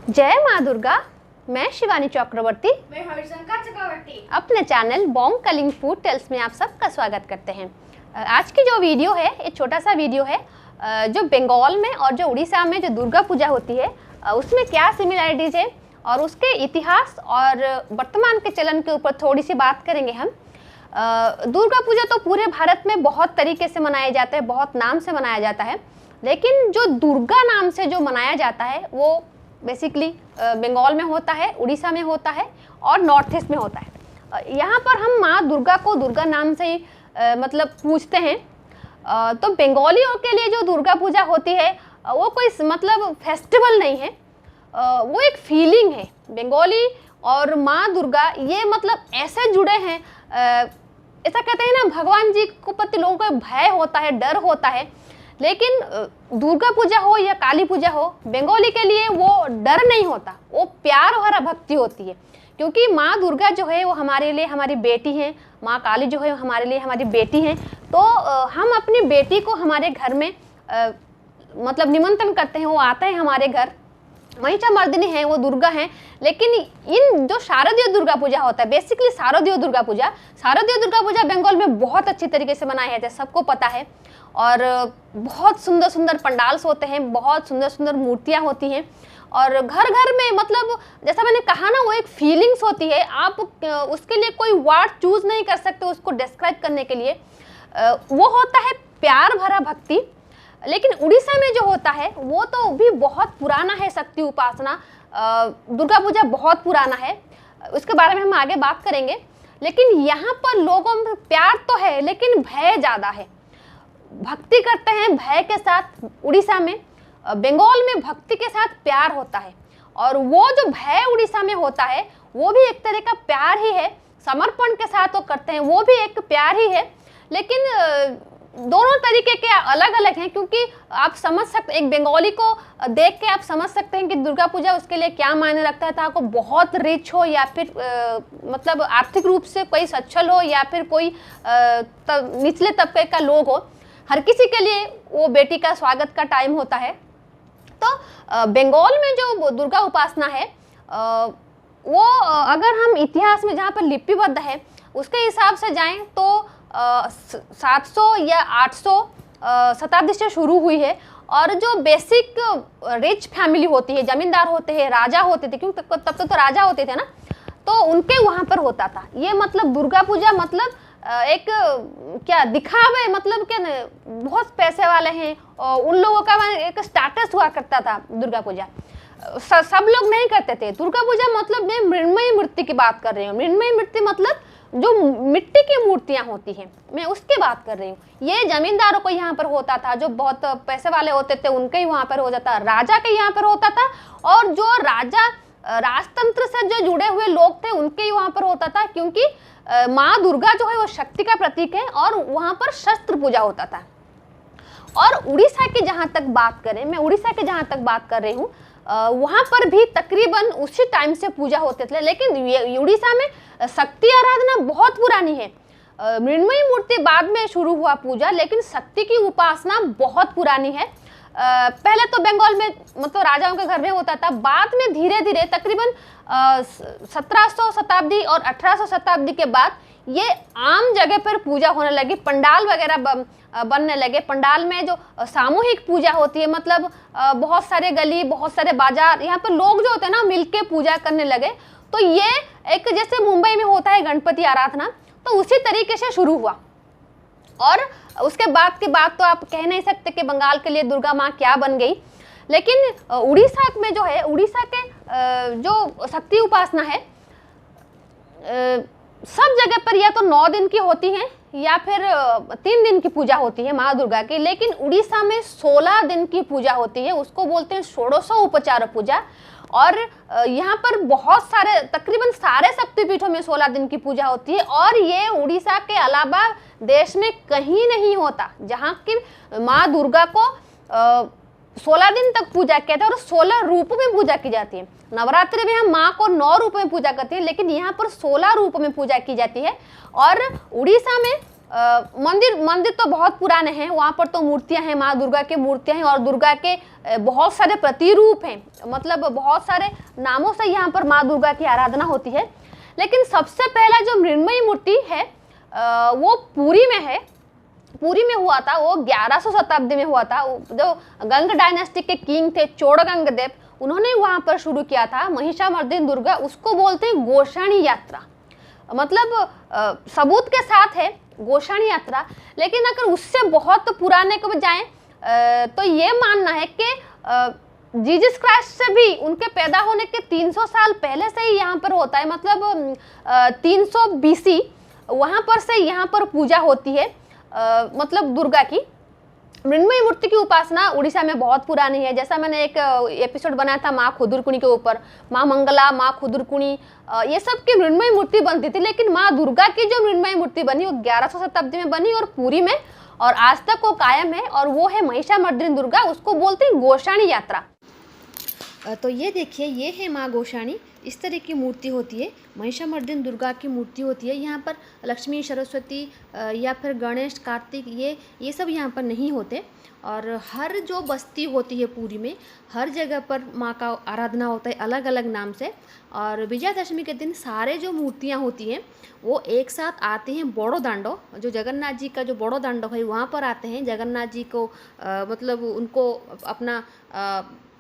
जय माँ दुर्गा। मैं शिवानी चक्रवर्ती, मैं हरिशंकर चक्रवर्ती अपने channel Bong Kalinga food tales में आप सबका स्वागत करते हैं। आज की जो वीडियो है एक छोटा सा वीडियो है। जो बंगाल में और जो उड़ीसा में जो दुर्गा पूजा होती है उसमें क्या सिमिलरिटीज है और उसके इतिहास और वर्तमान के चलन के ऊपर थोड़ी सी बात करेंगे हम। दुर्गा पूजा तो पूरे भारत में बहुत तरीके से मनाया जाता है, बहुत नाम से मनाया जाता है, लेकिन जो दुर्गा नाम से जो मनाया जाता है वो बेसिकली बंगाल में होता है, उड़ीसा में होता है और नॉर्थ ईस्ट में होता है। यहाँ पर हम माँ दुर्गा को दुर्गा नाम से ही मतलब पूजते हैं। तो बंगालियों के लिए जो दुर्गा पूजा होती है वो कोई मतलब फेस्टिवल नहीं है, वो एक फीलिंग है। बंगाली और माँ दुर्गा ये मतलब ऐसे जुड़े हैं, ऐसा कहते हैं ना, भगवान जी को प्रति लोगों को भय होता है, डर होता है। लेकिन दुर्गा पूजा हो या काली पूजा हो, बंगाली के लिए वो डर नहीं होता, वो प्यार भरा भक्ति होती है। क्योंकि माँ दुर्गा जो है वो हमारे लिए हमारी बेटी हैं, माँ काली जो है हमारे लिए हमारी बेटी हैं। तो हम अपनी बेटी को हमारे घर में मतलब निमंत्रण करते हैं, वो आता है हमारे घर। महिषामर्दिनी है, वो दुर्गा हैं। लेकिन इन जो शारदीय दुर्गा पूजा होता है, बेसिकली शारदीय दुर्गा पूजा बंगाल में बहुत अच्छी तरीके से मनाया जाता है, सबको पता है। और बहुत सुंदर सुंदर पंडाल्स होते हैं, बहुत सुंदर सुंदर मूर्तियाँ होती हैं और घर घर में मतलब जैसा मैंने कहा ना, वो एक फीलिंग्स होती है। आप उसके लिए कोई वर्ड चूज नहीं कर सकते उसको डिस्क्राइब करने के लिए। वो होता है प्यार भरा भक्ति। लेकिन उड़ीसा में जो होता है वो तो भी बहुत पुराना है, शक्ति उपासना। दुर्गा पूजा बहुत पुराना है, उसके बारे में हम आगे बात करेंगे। लेकिन यहाँ पर लोगों में प्यार तो है लेकिन भय ज़्यादा है, भक्ति करते हैं भय के साथ। उड़ीसा में, बंगाल में भक्ति के साथ प्यार होता है और वो जो भय उड़ीसा में होता है वो भी एक तरह का प्यार ही है, समर्पण के साथ वो करते हैं, वो भी एक प्यार ही है। लेकिन दोनों तरीके के अलग अलग हैं। क्योंकि आप समझ सकते, एक बंगाली को देख के आप समझ सकते हैं कि दुर्गा पूजा उसके लिए क्या मायने रखता है। आपको बहुत रिच हो या फिर मतलब आर्थिक रूप से कोई सच्छल हो या फिर कोई निचले तबके का लोग हो, हर किसी के लिए वो बेटी का स्वागत का टाइम होता है। तो बंगाल में जो दुर्गा उपासना है वो अगर हम इतिहास में जहाँ पर लिपिबद्ध है उसके हिसाब से जाएं तो 700 या 800 शताब्दी से शुरू हुई है। और जो बेसिक रिच फैमिली होती है, जमींदार होते हैं, राजा होते थे, क्योंकि तब तो राजा होते थे ना, तो उनके वहाँ पर होता था ये। मतलब दुर्गा पूजा मतलब एक क्या दिखावे, मतलब क्या बहुत पैसे वाले हैं उन लोगों का एक स्टेटस हुआ करता था। दुर्गा पूजा सब लोग नहीं करते थे। दुर्गा पूजा मतलब मैं मृण्मयी मूर्ति की बात कर रही हूँ। मृण्मयी मूर्ति मतलब जो मिट्टी की मूर्तियां होती हैं, मैं उसकी बात कर रही हूँ। ये जमींदारों को यहाँ पर होता था, जो बहुत पैसे वाले होते थे उनके ही वहाँ पर हो जाता, राजा के यहाँ पर होता था। और जो राजा राजतंत्र से जो जुड़े हुए लोग थे उनके ही वहाँ पर होता था। क्योंकि माँ दुर्गा जो है वो शक्ति का प्रतीक है और वहाँ पर शस्त्र पूजा होता था। और उड़ीसा की जहाँ तक बात करें, मैं उड़ीसा की जहाँ तक बात कर रही हूँ, वहाँ पर भी तकरीबन उसी टाइम से पूजा होते थे। लेकिन उड़ीसा में शक्ति आराधना बहुत पुरानी है। मृण्मयी मूर्ति बाद में शुरू हुआ पूजा, लेकिन शक्ति की उपासना बहुत पुरानी है। पहले तो बंगाल में मतलब राजाओं के घर में होता था, बाद में धीरे धीरे तकरीबन 1700 शताब्दी और 1800 शताब्दी के बाद ये आम जगह पर पूजा होने लगी। पंडाल वगैरह बनने लगे। पंडाल में जो सामूहिक पूजा होती है, मतलब बहुत सारे गली, बहुत सारे बाजार, यहाँ पर लोग जो होते हैं ना मिलके पूजा करने लगे। तो ये एक जैसे मुंबई में होता है गणपति आराधना, तो उसी तरीके से शुरू हुआ। और उसके बाद की बात तो आप कह नहीं सकते कि बंगाल के लिए दुर्गा माँ क्या बन गई। लेकिन उड़ीसा में जो है, उड़ीसा के जो शक्ति उपासना है सब जगह पर या तो 9 दिन की होती है या फिर 3 दिन की पूजा होती है माँ दुर्गा की। लेकिन उड़ीसा में 16 दिन की पूजा होती है, उसको बोलते हैं षोडशोपचार पूजा। और यहाँ पर बहुत सारे, तकरीबन सारे शक्तिपीठों में 16 दिन की पूजा होती है। और ये उड़ीसा के अलावा देश में कहीं नहीं होता जहाँ की माँ दुर्गा को 16 दिन तक पूजा किया था और 16 रूप में पूजा की जाती है। नवरात्रि में हम माँ को 9 रूप में पूजा करते हैं, लेकिन यहाँ पर 16 रूप में पूजा की जाती है। और उड़ीसा में मंदिर तो बहुत पुराने हैं, वहाँ पर तो मूर्तियाँ हैं, माँ दुर्गा की मूर्तियाँ हैं और दुर्गा के बहुत सारे प्रतिरूप हैं, मतलब बहुत सारे नामों से यहाँ पर माँ दुर्गा की आराधना होती है। लेकिन सबसे पहला जो मृण्मयी मूर्ति है वो पुरी में है, पुरी में हुआ था, वो 1100 शताब्दी में हुआ था। जो गंग डायनेस्टी के किंग थे चोड़गंगदेव, उन्होंने वहाँ पर शुरू किया था महिषामर्दिनी दुर्गा, उसको बोलते हैं गोसाणी यात्रा, मतलब सबूत के साथ है गोसाणी यात्रा। लेकिन अगर उससे बहुत पुराने को जाएं तो ये मानना है कि जीसस क्राइस्ट से भी उनके पैदा होने के 300 साल पहले से ही यहाँ पर होता है, मतलब 300 BC वहाँ पर से यहाँ पर पूजा होती है, मतलब दुर्गा की। मृण्मयी मूर्ति की उपासना उड़ीसा में बहुत पुरानी है। जैसा मैंने एक एपिसोड बनाया था माँ खुदुरकुनी के ऊपर, माँ मंगला, माँ खुदुरकुनी, ये सब की मृण्मयी मूर्ति बनती थी। लेकिन माँ दुर्गा की जो मृण्मयी मूर्ति बनी वो 1100 शताब्दी में बनी और पुरी में, और आज तक वो कायम है, और वो है महिषामर्दिनी दुर्गा, उसको बोलते हैं गोसाणी यात्रा। तो ये देखिए, ये है माँ गोसाणी, इस तरह की मूर्ति होती है, महिषामर्दिनी दुर्गा की मूर्ति होती है। यहाँ पर लक्ष्मी, सरस्वती या फिर गणेश, कार्तिक, ये सब यहाँ पर नहीं होते। और हर जो बस्ती होती है पुरी में, हर जगह पर माँ का आराधना होता है अलग अलग नाम से। और विजयादशमी के दिन सारे जो मूर्तियाँ होती हैं वो एक साथ आते हैं बड़ो दांडो, जो जगन्नाथ जी का जो बड़ो दांडो है वहाँ पर आते हैं जगन्नाथ जी को मतलब उनको अपना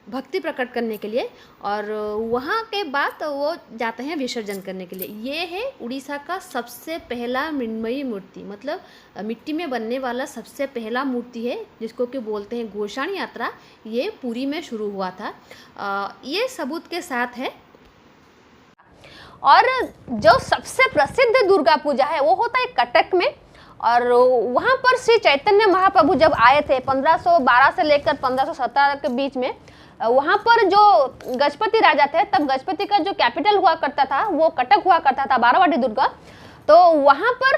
भक्ति प्रकट करने के लिए, और वहाँ के बाद वो जाते हैं विसर्जन करने के लिए। ये है उड़ीसा का सबसे पहला मृण्मयी मूर्ति, मतलब मिट्टी में बनने वाला सबसे पहला मूर्ति है, जिसको कि बोलते हैं गोसाणी यात्रा। ये पुरी में शुरू हुआ था, ये सबूत के साथ है। और जो सबसे प्रसिद्ध दुर्गा पूजा है वो होता है कटक में, और वहाँ पर श्री चैतन्य महाप्रभु जब आए थे 1512 से लेकर 1517 के बीच में, वहाँ पर जो गजपति राजा थे, तब गजपति का जो कैपिटल हुआ करता था वो कटक हुआ करता था, बारावाटी दुर्गा। तो वहाँ पर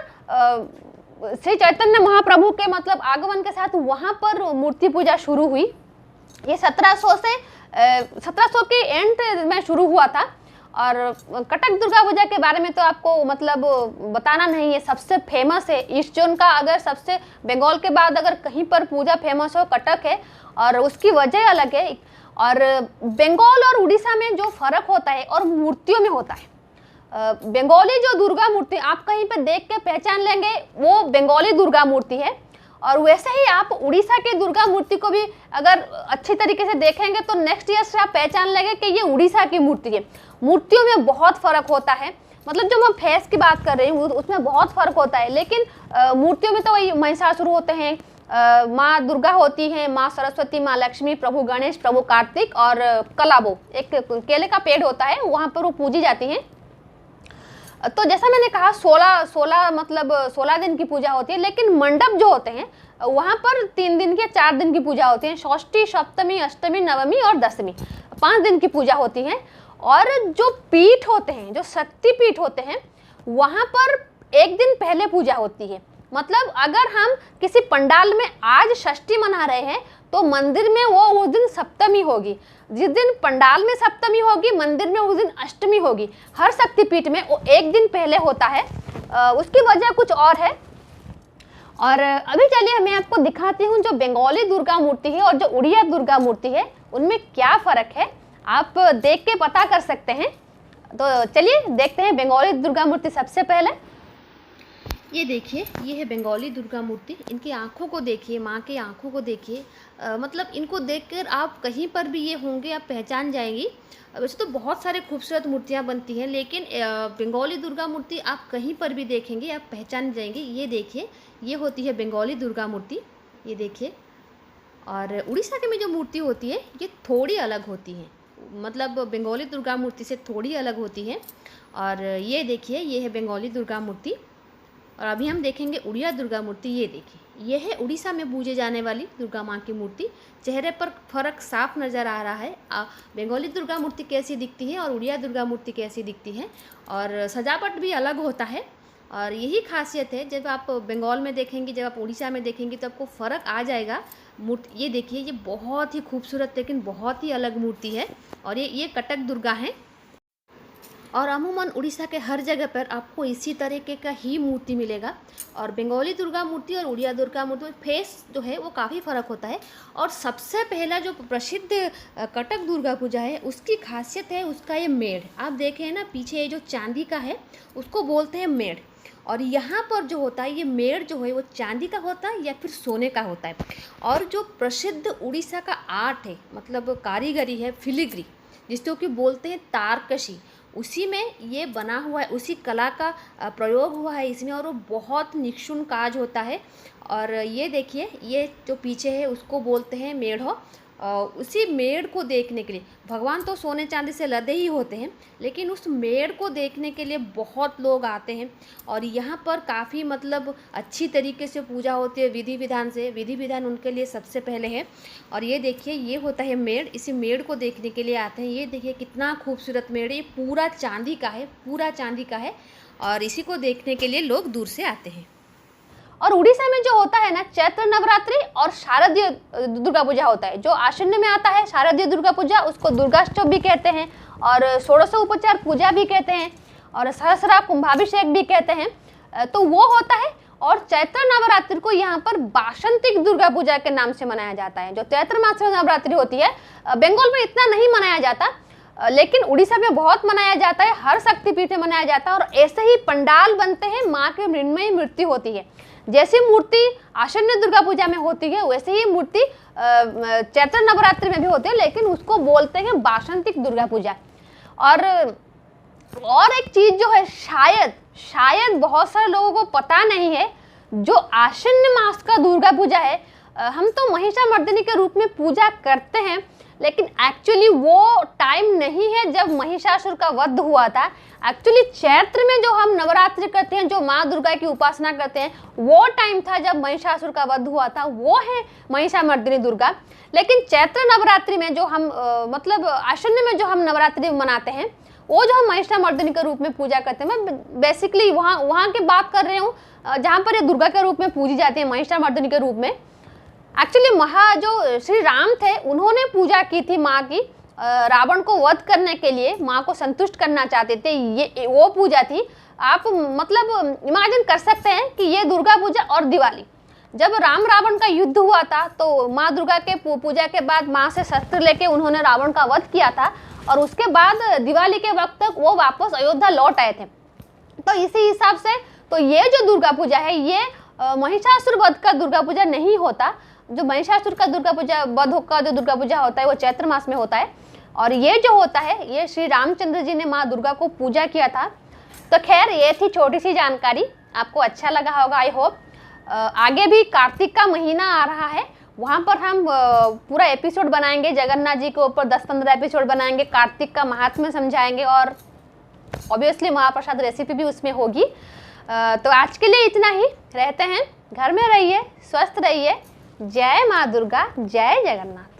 श्री चैतन्य महाप्रभु के मतलब आगमन के साथ वहाँ पर मूर्ति पूजा शुरू हुई। ये 1700 के एंड में शुरू हुआ था। और कटक दुर्गा पूजा के बारे में तो आपको मतलब बताना नहीं है, सबसे फेमस है ईस्ट जोन का। अगर सबसे बंगाल के बाद अगर कहीं पर पूजा फेमस हो कटक है, और उसकी वजह अलग है। और बंगाल और उड़ीसा में जो फर्क होता है और मूर्तियों में होता है, बंगाली जो दुर्गा मूर्ति आप कहीं पे देख के पहचान लेंगे वो बंगाली दुर्गा मूर्ति है, और वैसे ही आप उड़ीसा के दुर्गा मूर्ति को भी अगर अच्छी तरीके से देखेंगे तो नेक्स्ट ईयर से आप पहचान लेंगे कि ये उड़ीसा की मूर्ति है। मूर्तियों में बहुत फर्क होता है, मतलब जो मैं फेस की बात कर रही हूँ उसमें बहुत फर्क होता है। लेकिन मूर्तियों में तो वही महिषासुर होते हैं, माँ दुर्गा होती हैं, माँ सरस्वती, माँ लक्ष्मी, प्रभु गणेश, प्रभु कार्तिक, और कलाबो एक केले का पेड़ होता है, वहाँ पर वो पूजी जाती हैं। तो जैसा मैंने कहा 16 दिन की पूजा होती है। लेकिन मंडप जो होते हैं वहाँ पर 3 दिन की 4 दिन की पूजा होती है। षष्ठी, सप्तमी, अष्टमी, नवमी और दशमी 5 दिन की पूजा होती है। और जो पीठ होते हैं, जो शक्ति पीठ होते हैं, वहाँ पर 1 दिन पहले पूजा होती है। मतलब अगर हम किसी पंडाल में आज षष्ठी मना रहे हैं तो मंदिर में वो उस दिन सप्तमी होगी। जिस दिन पंडाल में सप्तमी होगी मंदिर में उस दिन अष्टमी होगी। हर शक्तिपीठ में वो 1 दिन पहले होता है। उसकी वजह कुछ और है। और अभी चलिए मैं आपको दिखाती हूँ जो बंगाली दुर्गा मूर्ति है और जो उड़िया दुर्गा मूर्ति है उनमें क्या फ़र्क है, आप देख के पता कर सकते हैं। तो चलिए देखते हैं बंगाली दुर्गा मूर्ति। सबसे पहले ये देखिए, ये है बंगाली दुर्गा मूर्ति। इनकी आँखों को देखिए, माँ की आँखों को देखिए, मतलब इनको देखकर आप कहीं पर भी ये होंगे आप पहचान जाएंगी। वैसे तो बहुत सारे खूबसूरत मूर्तियाँ बनती हैं, लेकिन बंगाली दुर्गा मूर्ति आप कहीं पर भी देखेंगे आप पहचान जाएंगे। ये देखिए, ये होती है बंगाली दुर्गा मूर्ति, ये देखिए। और उड़ीसा के में जो मूर्ति होती है ये थोड़ी अलग होती है, मतलब बंगाली दुर्गा मूर्ति से थोड़ी अलग होती है। और ये देखिए, ये है बंगाली दुर्गा मूर्ति। और अभी हम देखेंगे उड़िया दुर्गा मूर्ति। ये देखिए, ये है उड़ीसा में पूजे जाने वाली दुर्गा माँ की मूर्ति। चेहरे पर फर्क साफ नज़र आ रहा है। बंगाली दुर्गा मूर्ति कैसी दिखती है और उड़िया दुर्गा मूर्ति कैसी दिखती है, और सजावट भी अलग होता है। और यही खासियत है, जब आप बंगाल में देखेंगे, जब आप उड़ीसा में देखेंगे तो आपको फ़र्क आ जाएगा मूर्ति। ये देखिए, ये बहुत ही खूबसूरत लेकिन बहुत ही अलग मूर्ति है। और ये कटक दुर्गा है। और अमूमन उड़ीसा के हर जगह पर आपको इसी तरीके का ही मूर्ति मिलेगा। और बंगाली दुर्गा मूर्ति और उड़िया दुर्गा मूर्ति में फेस जो है वो काफ़ी फ़र्क होता है। और सबसे पहला जो प्रसिद्ध कटक दुर्गा पूजा है उसकी खासियत है उसका ये मेढ़। आप देखें ना पीछे ये जो चांदी का है उसको बोलते हैं मेढ़। और यहाँ पर जो होता है ये मेढ़ जो है वो चांदी का होता है या फिर सोने का होता है। और जो प्रसिद्ध उड़ीसा का आर्ट है मतलब कारीगरी है फिलिग्री जिसको कि बोलते हैं तारकशी, उसी में ये बना हुआ है, उसी कला का प्रयोग हुआ है इसमें। और वो बहुत निक्षुण काज होता है। और ये देखिए ये जो पीछे है उसको बोलते हैं मेढ़ो। उसी मेढ़ को देखने के लिए भगवान तो सोने चांदी से लदे ही होते हैं लेकिन उस मेढ़ को देखने के लिए बहुत लोग आते हैं। और यहाँ पर काफ़ी मतलब अच्छी तरीके से पूजा होती है विधि विधान से। विधि विधान उनके लिए सबसे पहले है। और ये देखिए ये होता है मेढ़, इसी मेढ़ को देखने के लिए आते हैं। ये देखिए कितना खूबसूरत मेढ़, ये पूरा चांदी का है, पूरा चांदी का है। और इसी को देखने के लिए लोग दूर से आते हैं। और उड़ीसा में जो होता है ना चैत्र नवरात्रि और शारदीय दुर्गा पूजा होता है। जो आश्विन में आता है शारदीय दुर्गा पूजा उसको दुर्गाष्टमी भी कहते हैं और षोडशोपचार पूजा भी कहते हैं और सहस्रा कुंभाभिषेक भी कहते हैं। तो वो होता है। और चैत्र नवरात्रि को यहाँ पर बासंतिक दुर्गा पूजा के नाम से मनाया जाता है। जो चैत्र मास में नवरात्रि होती है बंगाल में इतना नहीं मनाया जाता लेकिन उड़ीसा में बहुत मनाया जाता है। हर शक्तिपीठ में मनाया जाता है और ऐसे ही पंडाल बनते हैं, माँ की मृण्मयी मूर्ति होती है। जैसी मूर्ति आश्विन दुर्गा पूजा में होती है वैसे ही मूर्ति चैत्र नवरात्रि में भी होती है लेकिन उसको बोलते हैं बासंतिक दुर्गा पूजा। और एक चीज जो है शायद बहुत सारे लोगों को पता नहीं है, जो आश्विन मास का दुर्गा पूजा है हम तो महिषामर्दिनी के रूप में पूजा करते हैं लेकिन एक्चुअली वो टाइम नहीं है जब महिषासुर का वध हुआ था। एक्चुअली चैत्र में जो हम नवरात्रि करते हैं, जो माँ दुर्गा की उपासना करते हैं, वो टाइम था जब महिषासुर का वध हुआ था, वो है महिषामर्दिनी दुर्गा। लेकिन चैत्र नवरात्रि में जो हम मतलब आश्विन में जो हम नवरात्रि मनाते हैं वो जो हम महिषामर्दिनी के रूप में पूजा करते हैं, मैं बेसिकली वहाँ की बात कर रही हूँ जहाँ पर ये दुर्गा के रूप में पूजी जाती है महिषामर्दिनी के रूप में। एक्चुअली जो श्री राम थे उन्होंने पूजा की थी माँ की, रावण को वध करने के लिए माँ को संतुष्ट करना चाहते थे, ये वो पूजा थी। आप मतलब इमेजिन कर सकते हैं कि ये दुर्गा पूजा और दिवाली, जब राम रावण का युद्ध हुआ था तो माँ दुर्गा के पूजा के बाद माँ से शस्त्र लेके उन्होंने रावण का वध किया था और उसके बाद दिवाली के वक्त तक वो वापस अयोध्या लौट आए थे। तो इसी हिसाब से तो ये जो दुर्गा पूजा है ये महिषासुर वध का दुर्गा पूजा नहीं होता। जो महिषासुर का दुर्गा पूजा वध का जो दुर्गा पूजा होता है वो चैत्र मास में होता है। और ये जो होता है ये श्री रामचंद्र जी ने माँ दुर्गा को पूजा किया था। तो खैर ये थी छोटी सी जानकारी, आपको अच्छा लगा होगा आई होप। आगे भी कार्तिक का महीना आ रहा है, वहाँ पर हम पूरा एपिसोड बनाएंगे जगन्नाथ जी के ऊपर, 10-15 एपिसोड बनाएंगे, कार्तिक का महात्म्य समझाएंगे और ऑब्वियसली महाप्रसाद रेसिपी भी उसमें होगी। तो आज के लिए इतना ही, रहते हैं, घर में रहिए, स्वस्थ रहिए। जय माँ दुर्गा, जय जगन्नाथ।